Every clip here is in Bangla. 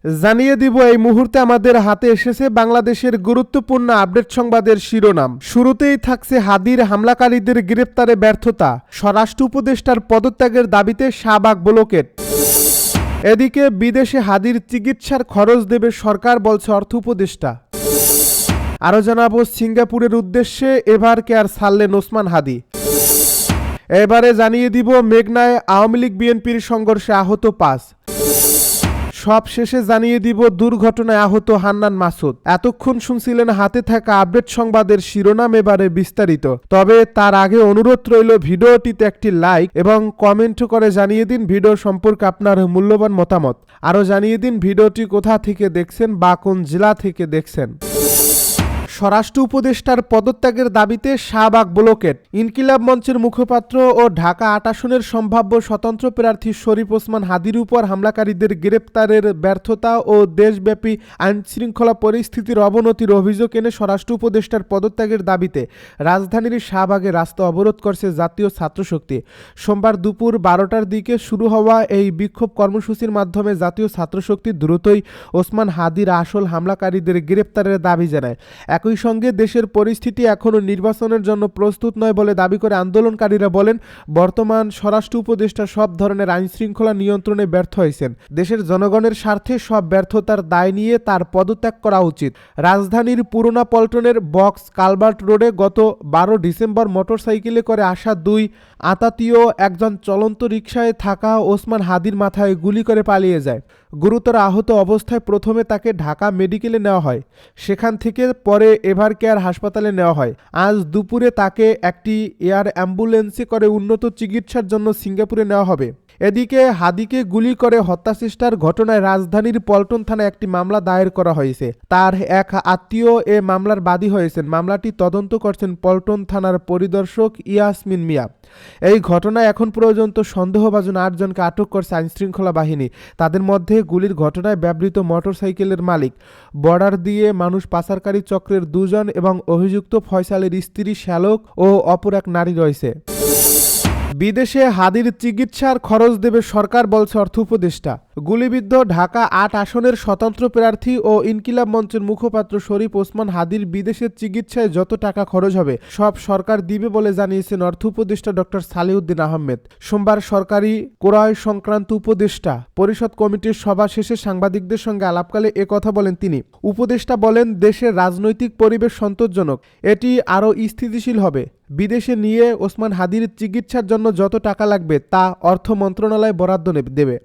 জানিয়ে দিব এই মুহূর্তে আমাদের হাতে এসেছে বাংলাদেশের গুরুত্বপূর্ণ আপডেট সংবাদের শিরোনাম। শুরুতেই থাকছে হাদির হামলাকারীদের গ্রেপ্তারে ব্যর্থতা, স্বরাষ্ট্র উপদেষ্টার পদত্যাগের দাবিতে শাহবাগ ব্লকেট। এদিকে বিদেশে হাদির চিকিৎসার খরচ দেবে সরকার, বলছে অর্থ উপদেষ্টা। আরও জানাবো সিঙ্গাপুরের উদ্দেশ্যে এভার কেয়ার ছাড়লেন ওসমান হাদি। এবারে জানিয়ে দিব মেঘনায় আওয়ামী লীগ বিএনপির সংঘর্ষে আহত 5। সব শেষে জানিয়ে দিব দুর্ঘটনায় আহত হান্নান মাসুদ। এতক্ষণ শুনছিলেন হাতে থাকা আপডেট সংবাদের শিরোনাম, এবারে বিস্তারিত। তবে তার আগে অনুরোধ রইল ভিডিওটিতে একটি লাইক এবং কমেন্ট করে জানিয়ে দিন ভিডিও সম্পর্কে আপনার মূল্যবান মতামত। আরও জানিয়ে দিন ভিডিওটি কোথা থেকে দেখছেন বা কোন জেলা থেকে দেখছেন। স্বরাষ্ট্র উপদেষ্টার পদত্যাগের দাবিতে শাহবাগ ব্লকেট। ইনকিলাব মঞ্চের মুখপাত্র ও ঢাকা ৮ আসনের সম্ভাব্য স্বতন্ত্র প্রার্থী শরীফ ওসমান হাদির উপর হামলাকারীদের গ্রেপ্তারের ব্যর্থতা ও দেশব্যাপী আইনশৃঙ্খলা পরিস্থিতির অবনতির অভিযোগ এনে স্বরাষ্ট্র উপদেষ্টার পদত্যাগের দাবিতে রাজধানীর শাহবাগে রাস্তা অবরোধ করছে জাতীয় ছাত্রশক্তি। সোমবার দুপুর 12টার দিকে শুরু হওয়া এই বিক্ষোভ কর্মসূচির মাধ্যমে জাতীয় ছাত্রশক্তি দ্রুতই ওসমান হাদির আসল হামলাকারীদের গ্রেপ্তারের দাবি জানায়। একই সঙ্গে দেশের পরিস্থিতি এখনও নির্বাচনের জন্য প্রস্তুত নয় বলে দাবি করে আন্দোলনকারীরা বলেন, বর্তমান স্বরাষ্ট্র উপদেষ্টা সব ধরনের আইনশৃঙ্খলা নিয়ন্ত্রণে ব্যর্থ হয়েছেন। দেশের জনগণের স্বার্থে সব ব্যর্থতার দায় নিয়ে তার পদত্যাগ করা উচিত। রাজধানীর পুরোনা পল্টনের বক্স কালভার্ট রোডে গত 12 ডিসেম্বর মোটরসাইকেলে করে আসা 2 আতাতীয় একজন চলন্ত রিকশায় থাকা ওসমান হাদির মাথায় গুলি করে পালিয়ে যায়। গুরুতর আহত অবস্থায় প্রথমে তাকে ঢাকা মেডিকেলে নেওয়া হয়, সেখান থেকে পরে এভার কেয়ার হাসপাতালে নেওয়া হয়। আজ দুপুরে তাকে একটি এয়ার অ্যাম্বুলেন্সে করে উন্নত চিকিৎসার জন্য সিঙ্গাপুরে নেওয়া হবে। এদিকে হাদিকে গুলি করে হত্যাচেষ্টার ঘটনায় রাজধানীর পল্টন থানায় একটি মামলা দায়ের করা হয়েছে। তার এক আত্মীয় এ মামলার বাদী হয়েছেন। মামলাটি তদন্ত করছেন পল্টন থানার পরিদর্শক ইয়াসমিন মিয়া। এই ঘটনায় এখন পর্যন্ত সন্দেহভাজন 8 জনকে আটক করছে আইনশৃঙ্খলা বাহিনী। তাদের মধ্যে গুলির ঘটনায় ব্যবহৃত মোটরসাইকেলের মালিক, বর্ডার দিয়ে মানুষ পাচারকারী চক্রের 2 জন এবং অভিযুক্ত ফয়সালের স্ত্রী শ্যালক ও অপর এক নারী রয়েছে। বিদেশে হাদির চিকিৎসার খরচ দেবে সরকার, বলছে অর্থ উপদেষ্টা। গুলিবিদ্ধ ঢাকা 8 আসনের স্বতন্ত্র প্রার্থী ও ইনকিলাব মঞ্চের মুখপাত্র শরীফ ওসমান হাদির বিদেশের চিকিৎসায় যত টাকা খরচ হবে সব সরকার দিবে বলে জানিয়েছেন অর্থ উপদেষ্টা ডক্টর সালেউদ্দিন আহমেদ। সোমবার সরকারি ক্রয় সংক্রান্ত উপদেষ্টা পরিষদ কমিটির সভা শেষে সাংবাদিকদের সঙ্গে আলাপকালে একথা বলেন তিনি। উপদেষ্টা বলেন, দেশের রাজনৈতিক পরিবেশ সন্তোষজনক, এটি আরও স্থিতিশীল হবে। বিদেশে নিয়ে ওসমান হাদির চিকিৎসার জন্য যত টাকা লাগবে তা অর্থ মন্ত্রণালয় বরাদ্দ দেবে।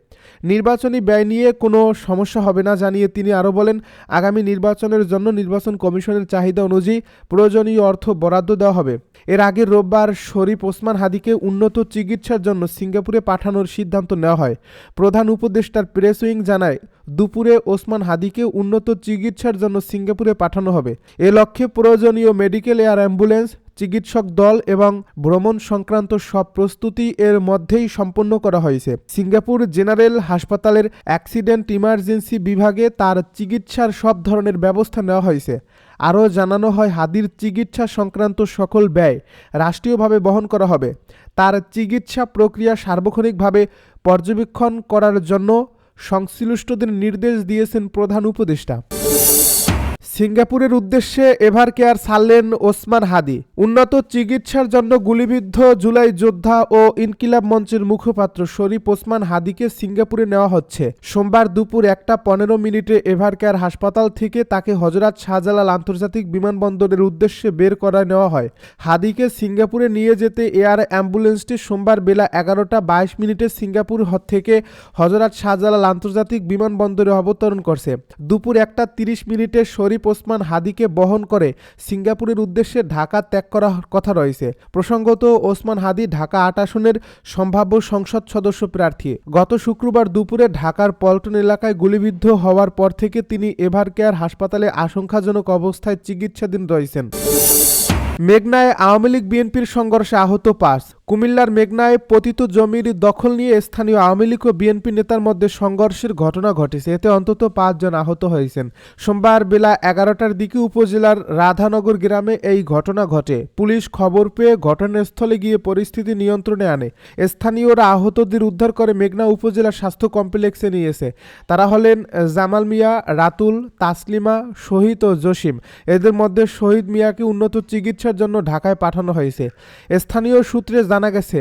নির্বাচনী ব্যয় নিয়ে কোনো সমস্যা হবে না জানিয়ে তিনি আরও বলেন, আগামী নির্বাচনের জন্য নির্বাচন কমিশনের চাহিদা অনুযায়ী প্রয়োজনীয় অর্থ বরাদ্দ দেওয়া হবে। এর আগে রোববার শরীফ ওসমান হাদিকে উন্নত চিকিৎসার জন্য সিঙ্গাপুরে পাঠানোর সিদ্ধান্ত নেওয়া হয়। প্রধান উপদেষ্টার প্রেস উইং জানায়, দুপুরে ওসমান হাদিকে উন্নত চিকিৎসার জন্য সিঙ্গাপুরে পাঠানো হবে। এ লক্ষ্যে প্রয়োজনীয় মেডিকেল এয়ার অ্যাম্বুলেন্স, চিকিৎসক দল এবং ভ্রমণ সংক্রান্ত সব প্রস্তুতি এর মধ্যেই সম্পন্ন করা হয়েছে। সিঙ্গাপুর জেনারেল হাসপাতালের অ্যাক্সিডেন্ট ইমার্জেন্সি বিভাগে তার চিকিৎসার সব ধরনের ব্যবস্থা নেওয়া হয়েছে। আরও জানানো হয়, হাদির চিকিৎসা সংক্রান্ত সকল ব্যয় রাষ্ট্রীয়ভাবে বহন করা হবে। তার চিকিৎসা প্রক্রিয়া সার্বক্ষণিকভাবে পর্যবেক্ষণ করার জন্য সংশ্লিষ্টদের নির্দেশ দিয়েছেন প্রধান উপদেষ্টা। সিঙ্গাপুরের উদ্দেশ্যে এভার কেয়ার ছাড়লেন ওসমান হাদি। উন্নত চিকিৎসার জন্য গুলিবিদ্ধ জুলাই যোদ্ধা ও ইনকিলাব মঞ্চের মুখপাত্র শরীফ ওসমান হাদিকে সিঙ্গাপুরে নেওয়া হচ্ছে। সোমবার দুপুর 1:15 এভার কেয়ার হাসপাতাল থেকে তাকে হযরত শাহজালাল আন্তর্জাতিক বিমানবন্দরের উদ্দেশ্যে বের করা নেওয়া হয়। হাদিকে সিঙ্গাপুরে নিয়ে যেতে এয়ার অ্যাম্বুলেন্সটি সোমবার বেলা 11:22 সিঙ্গাপুর থেকে হযরত শাহজালাল আন্তর্জাতিক বিমানবন্দরে অবতরণ করছে। দুপুর 1:30 শরীফ ওসমান হাদিকে বহন করে সিঙ্গাপুরের উদ্দেশ্যে ঢাকা ত্যাগ করার কথা রয়েছে। প্রসঙ্গত, ওসমান হাদি ঢাকা 8 আসনের সম্ভাব্য সংসদ সদস্য প্রার্থী। গত শুক্রবার দুপুরে ঢাকার পল্টন এলাকায় গুলিবিদ্ধ হওয়ার পর থেকে তিনি এভার কেয়ার হাসপাতালে আশঙ্কাজনক অবস্থায় চিকিৎসাধীন রয়েছেন। মেঘনায় আওয়ামী লীগ বিএনপির সংঘর্ষে আহত 5। কুমিল্লার মেঘনায় পতিত জমির দখল নিয়ে স্থানীয় আওয়ামী লীগ ও বিএনপি নেতার মধ্যে সংঘর্ষের ঘটনা ঘটেছে। এতে অন্তত 5 জন আহত হয়েছেন। সোমবার বেলা 11টার দিকে উপজেলার রাধানগর গ্রামে এই ঘটনা ঘটে। পুলিশ খবর পেয়ে ঘটনাস্থলে গিয়ে পরিস্থিতি নিয়ন্ত্রণে আনে। স্থানীয়রা আহতদের উদ্ধার করে মেঘনা উপজেলা স্বাস্থ্য কমপ্লেক্সে নিয়েছে। তারা হলেন জামাল মিয়া, রাতুল, তাসলিমা, শহীদ ও জসিম। এদের মধ্যে শহীদ মিয়াকে উন্নত চিকিৎসার জন্য ঢাকায় পাঠানো হয়েছে। স্থানীয় সূত্রে জানা গেছে,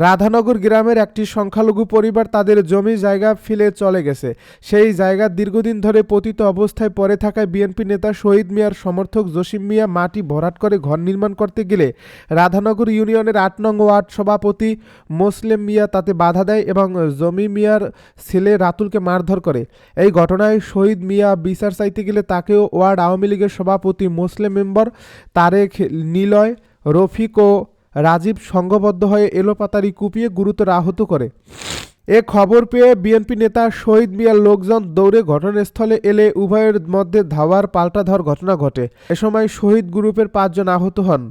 রাধানগর গ্রামের একটি সংখ্যালঘু পরিবার তাদের জমি জায়গা ফেলে চলে গেছে। সেই জায়গা দীর্ঘদিন ধরে পতিত অবস্থায় পড়ে থাকায় বিএনপি নেতা শহীদ মিয়ার সমর্থক জসিম মিয়া মাটি ভরাট করে ঘর নির্মাণ করতে গেলে রাধানগর ইউনিয়নের 8 নং ওয়ার্ড সভাপতি মোসলেম মিয়া তাতে বাধা দেয় এবং জমি মিয়ার ছেলে রাতুলকে মারধর করে। এই ঘটনায় শহীদ মিয়া বিচার চাইতে গেলে তাকেও ওয়ার্ড আওয়ামী লীগের সভাপতি মুসলিম মেম্বার তারেক, নিলয়, রফিক ও রাজীব সংঘবদ্ধ হয়ে এলোপাতাড়ি কুপিয়ে গুরুতর আহত করে। এ খবর পেয়ে বিএনপি নেতা শহীদ মিয়ার লোকজন দৌড়ে ঘটনাস্থলে এলে উভয়ের মধ্যে ধাওয়ার পাল্টাধাওয়ার ঘটনা ঘটে। এ সময় শহীদ গ্রুপের 5 জন আহত হন।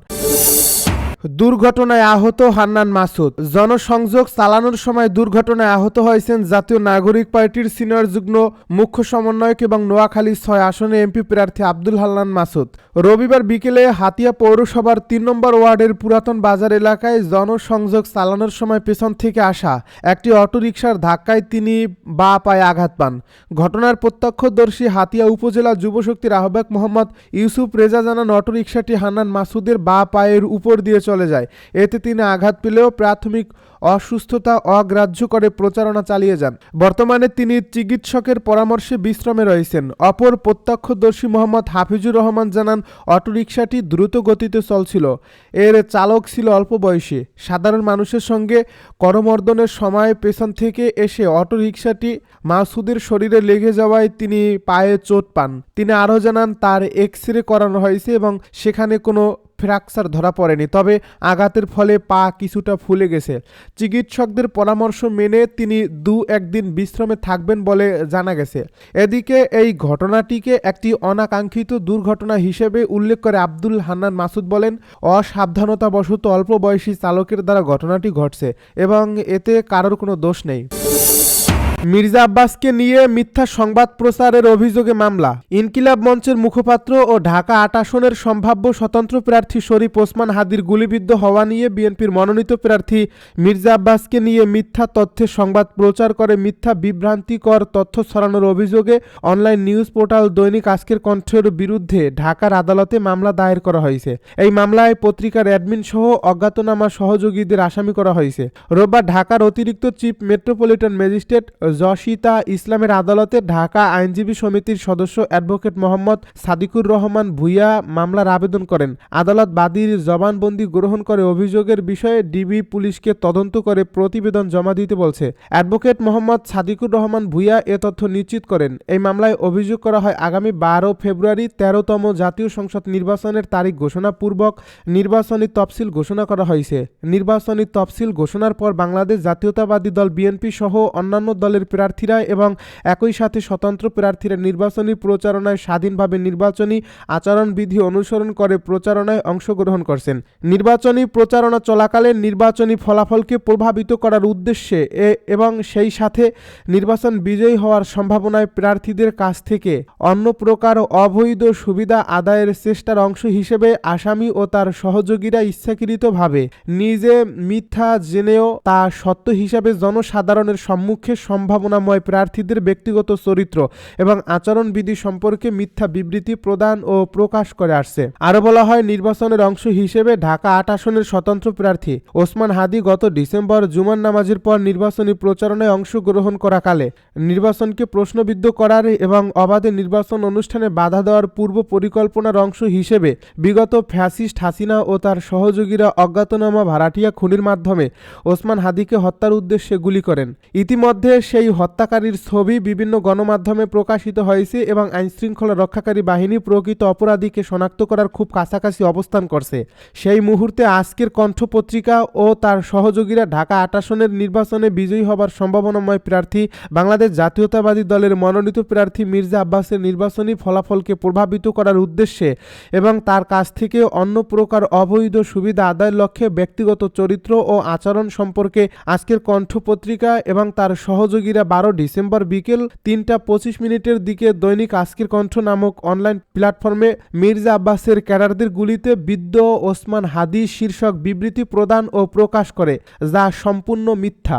দুর্ঘটনায় আহত হান্নান মাসুদ। জনসংযোগ চালানোর সময় দুর্ঘটনায় আহত হয়েছেন জাতীয় নাগরিক পার্টির সিনিয়র যুগ্ম মুখ্য সমন্বয়ক এবং নোয়াখালী 6 আসনে এমপি প্রার্থী আব্দুল হান্নান মাসুদ। রবিবার বিকেলে হাতিয়া পৌরসভার 3 নম্বর ওয়ার্ডের পুরাতন বাজার এলাকায় জনসংযোগ চালানোর সময় পেছন থেকে আসা একটি অটোরিকশার ধাক্কায় তিনি বাঁ পায়ে আঘাত পান। ঘটনার প্রত্যক্ষদর্শী হাতিয়া উপজেলা যুবশক্তির আহ্বায়ক মোহাম্মদ ইউসুফ রেজা জানান, অটোরিকশাটি হান্নান মাসুদের বাঁ পায়ের উপর দিয়ে চলে যায়। এতে তিনি আঘাত পেলেও প্রাথমিক অসুস্থতা অগ্রাহ্য করে প্রচারণা চালিয়ে যান। বর্তমানে তিনি চিকিৎসকের পরামর্শে বিশ্রামে রয়েছেন। অপর প্রত্যক্ষদর্শী মোহাম্মদ হাফিজুর রহমান জানান, অটোরিকশাটি দ্রুত গতিতে চলছিল। এর চালক ছিল অল্প বয়সী। সাধারণ মানুষের সঙ্গে করমর্দনের সময় পেছন থেকে এসে অটোরিকশাটি মাসুদের শরীরে লেগে যাওয়ায় তিনি পায়ে চোট পান। তিনি আরও জানান, তার এক্স-রে করানো হয়েছে এবং সেখানে কোনো ফ্র্যাকচার ধরা পড়েনি, তবে আঘাতের ফলে পা কিছুটা ফুলে গেছে। চিকিৎসকদের পরামর্শ মেনে তিনি 2-1 দিন বিশ্রামে থাকবেন বলে জানা গেছে। এদিকে এই ঘটনাটিকে একটি অনাকাঙ্ক্ষিত দুর্ঘটনা হিসেবে উল্লেখ করে আব্দুল হান্নান মাসুদ বলেন, অসাবধানতাবশত অল্প বয়সী চালকের দ্বারা ঘটনাটি ঘটছে এবং এতে কারোর কোনো দোষ নেই। মির্জা আব্বাসকে নিয়ে মিথ্যা সংবাদ প্রচারের অভিযোগে মামলা। ইনকিলাব মঞ্চের মুখপাত্র ও ঢাকা 8 আসনের সম্ভাব্য স্বতন্ত্র প্রার্থী শরীফ ওসমান হাদির গুলিবিদ্ধ হওয়া নিয়ে বিএনপির মনোনীত প্রার্থী মির্জা আব্বাসকে নিয়ে মিথ্যা তথ্যের সংবাদ প্রচার করে মিথ্যা বিভ্রান্তিকর তথ্য ছড়ানোর অভিযোগে অনলাইন নিউজ পোর্টাল দৈনিক আজকের কণ্ঠের বিরুদ্ধে ঢাকার আদালতে মামলা দায়ের করা হয়েছে। এই মামলায় পত্রিকার অ্যাডমিন সহ অজ্ঞাতনামা সহযোগীদের আসামি করা হয়েছে। রোববার ঢাকার অতিরিক্ত চিফ মেট্রোপলিটন ম্যাজিস্ট্রেট জশিতা ইসলামের আদালতে ঢাকা আইনজীবী সমিতির সদস্য অ্যাডভোকেট মোহাম্মদ সাদিকুর রহমান ভূঁইয়া মামলার আবেদন করেন। আদালত বাদীর জবানবন্দি গ্রহণ করে অভিযোগের বিষয়ে ডিবি পুলিশকে তদন্ত করে প্রতিবেদন জমা দিতে বলছে। অ্যাডভোকেট মোহাম্মদ সাদিকুর রহমান ভূঁইয়া এ তথ্য নিশ্চিত করেন। এই মামলায় অভিযোগ করা হয়, আগামী 12 ফেব্রুয়ারি 13তম জাতীয় সংসদ নির্বাচনের তারিখ ঘোষণাপূর্বক নির্বাচনী তফসিল ঘোষণা করা হয়েছে। নির্বাচনী তফসিল ঘোষণার পর বাংলাদেশ জাতীয়তাবাদী দল বিএনপি সহ অন্যান্য দলের প্রার্থীরা এবং একই সাথে স্বতন্ত্র প্রার্থীরা নির্বাচনী প্রচারণায় স্বাধীনভাবে নির্বাচনী আচরণবিধি অনুসরণ করে প্রচারণায় অংশগ্রহণ করছেন। নির্বাচনী প্রচারণা চলাকালে নির্বাচনী ফলাফলকে প্রভাবিত করার উদ্দেশ্যে এবং সেই সাথে নির্বাচন বিজয়ী হওয়ার সম্ভাবনায় প্রার্থীদের কাছ থেকে অন্য প্রকার অবৈধ সুবিধা আদায়ের চেষ্টার অংশ হিসেবে আসামি ও তার সহযোগীরা ইচ্ছাকৃতভাবে নিজে মিথ্যা জেনেও তা সত্য হিসাবে জনসাধারণের সম্মুখে সম্ভাবনাময় প্রার্থীদের ব্যক্তিগত চরিত্র এবং আচরণবিধি সম্পর্কে মিথ্যা বিবৃতি প্রদান ও প্রকাশ করে আসছে। আরও বলা হয়, নির্বাচনের অংশ হিসেবে ঢাকা 8 আসনের স্বতন্ত্র প্রার্থী ওসমান হাদি গত ডিসেম্বর জুমার নামাজের পর নির্বাচনী প্রচারণায় অংশগ্রহণ করাকালে নির্বাচনকে প্রশ্নবিদ্ধ করার এবং অবাধে নির্বাচন অনুষ্ঠানে বাধা দেওয়ার পূর্ব পরিকল্পনার অংশ হিসেবে বিগত ফ্যাসিস্ট হাসিনা ও তার সহযোগীরা অজ্ঞাতনামা ভাড়াটিয়া খুনির মাধ্যমে ওসমান হাদিকে হত্যার উদ্দেশ্যে গুলি করেন। ইতিমধ্যে সেই সেই হত্যাকারীর ছবি বিভিন্ন গণমাধ্যমে প্রকাশিত হয়েছে এবং আইনশৃঙ্খলা রক্ষাকারী বাহিনী প্রকৃত অপরাধীকে শনাক্ত করার খুব কাছাকাছি অবস্থান করছে। সেই মুহূর্তে আজকের কণ্ঠ পত্রিকা ও তার সহযোগীরা ঢাকা ৮ আসনের নির্বাচনে বিজয়ী হবার সম্ভাবনাময় প্রার্থী বাংলাদেশ জাতীয়তাবাদী দলের মনোনীত প্রার্থী মির্জা আব্বাসের নির্বাচনী ফলাফলকে প্রভাবিত করার উদ্দেশ্যে এবং তার কাছ থেকে অন্য প্রকার অবৈধ সুবিধা আদায়ের লক্ষ্যে ব্যক্তিগত চরিত্র ও আচরণ সম্পর্কে আজকের কণ্ঠ পত্রিকা এবং তার সহযোগীরা ১২ ডিসেম্বর বিকেল ৩টা ২৫ দিকে দৈনিক আজকের কণ্ঠ নামক অনলাইন প্ল্যাটফর্মে মির্জা আব্বাসের ক্যাডারদের গুলিতে বিদ্ধ ওসমান হাদি শীর্ষক বিবৃতি প্রদান ও প্রকাশ করে, যা সম্পূর্ণ মিথ্যা।